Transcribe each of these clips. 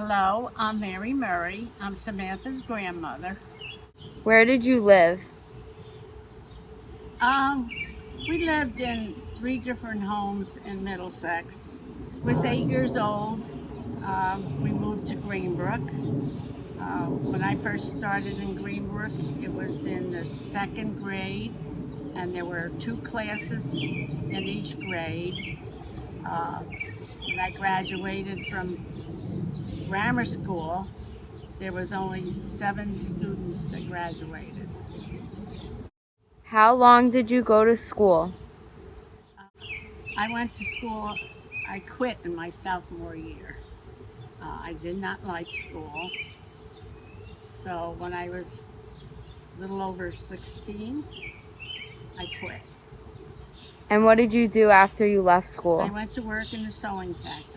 Hello, I'm Mary Murray. I'm Samantha's grandmother. Where did you live? Um, we lived in 3 different homes in Middlesex. Was 8 years old. We moved to Greenbrook. When I first started in Greenbrook, it was in the second grade, and there were 2 classes in each grade. When I graduated from grammar school, there was only 7 students that graduated. How long did you go to school? I went to school, I quit in my sophomore year. I did not like school. So when I was a little over 16, I quit. And what did you do after you left I school? went to work in the sewing factory.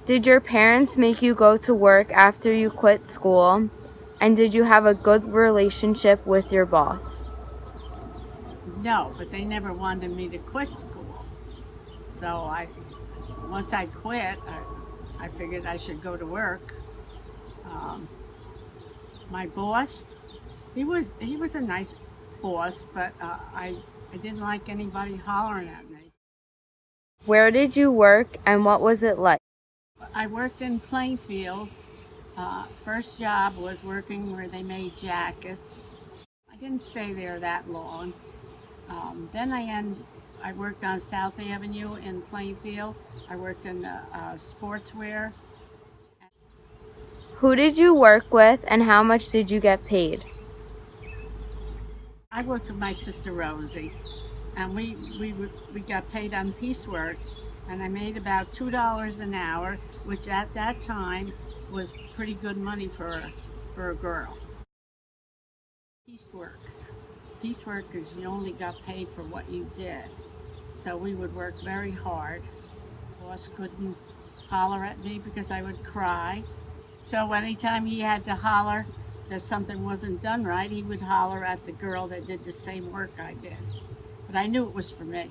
Did your parents make you go to work after you quit school? And did you have a good relationship with your boss? No, but they never wanted me to quit school. So once I quit, I figured I should go to work. Um, my boss, he was a nice boss, but I didn't like anybody hollering at me. Where did you work and what was it like? I worked in Plainfield. First job was working where they made jackets. I didn't stay there that long. Then I worked on South Avenue in Plainfield. I worked in sportswear. Who did you work with and how much did you get paid? I worked with my sister Rosie, and we got paid on piecework, and I made about $2 an hour, which at that time was pretty good money for a girl. Piecework. Piecework is you only got paid for what you did. So we would work very hard. Boss couldn't holler at me because I would cry. So anytime he had to holler that something wasn't done right, he would holler at the girl that did the same work I did. But I knew it was for me.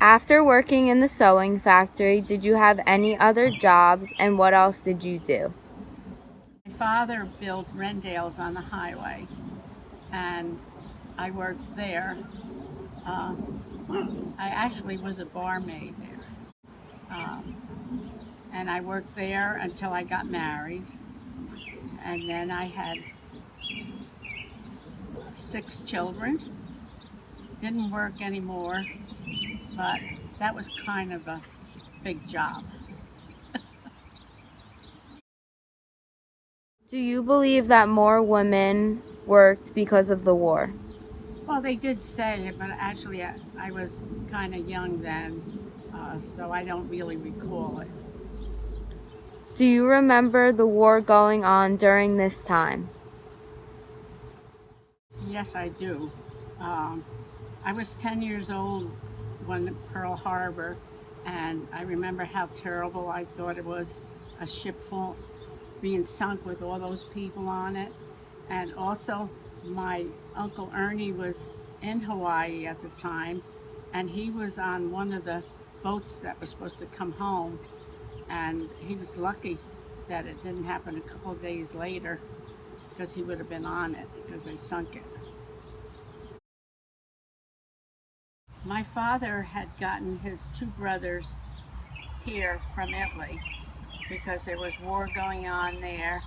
After working in the sewing factory, did you have any other jobs and what else did you do? My father built Rendales on the highway, and I worked there. Uh, I actually was a barmaid there. And I worked there until I got married. And then I had 6 children. Didn't work anymore, but that was kind of a big job. Do you believe that more women worked because of the war? Well, they did say it, but actually I was kind of young then, so I don't really recall it. Do you remember the war going on during this time? Yes, I do. Um, I was 10 years old when Pearl Harbor, and I remember how terrible I thought it was, a ship full being sunk with all those people on it. And also, my Uncle Ernie was in Hawaii at the time, and he was on one of the boats that was supposed to come home. And he was lucky that it didn't happen a couple of days later because he would have been on it because they sunk it. My father had gotten his 2 brothers here from Italy because there was war going on there,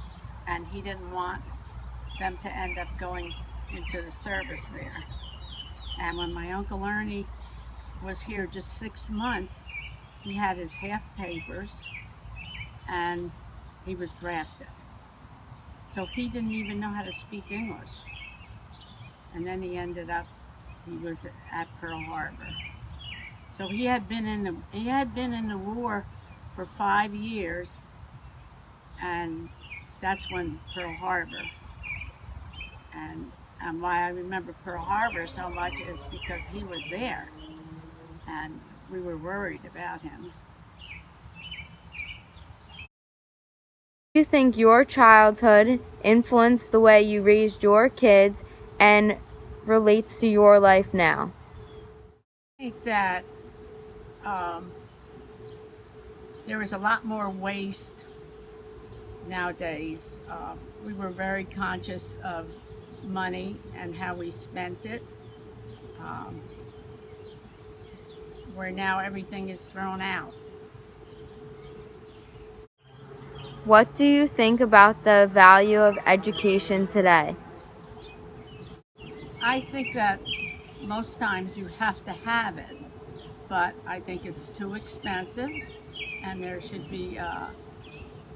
and he didn't want them to end up going into the service there. And when my Uncle Ernie was here just 6 months, he had his half papers and he was drafted. So he didn't even know how to speak English. And then he was at Pearl Harbor. So he had been in the war for 5 years, and that's when Pearl Harbor. And why I remember Pearl Harbor so much is because he was there, and we were worried about him. Do you think your childhood influenced the way you raised your kids and relates to your life now? I think that um, there is a lot more waste nowadays. We were very conscious of money and how we spent it, um, where now everything is thrown out. What do you think about the value of education today? I think that most times you have to have it, but I think it's too expensive, and there should be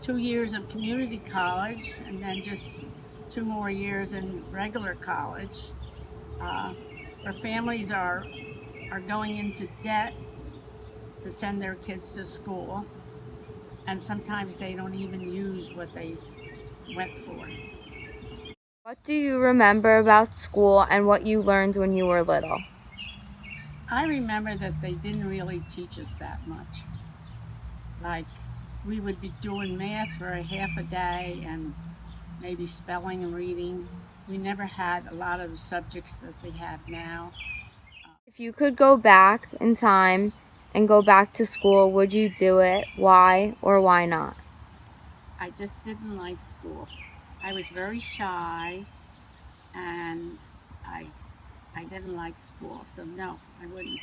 2 years of community college and then just 2 more years in regular college. Uh, where families are going into debt to send their kids to school, and sometimes they don't even use what they went for. What do you remember about school and what you learned when you were little? I remember that they didn't really teach us that much. Like, we would be doing math for a half a day and maybe spelling and reading. We never had a lot of the subjects that they have now. If you could go back in time and go back to school, would you do it? Why or why not? I just didn't like school. I was very shy, and I I didn't like school, so no, I wouldn't.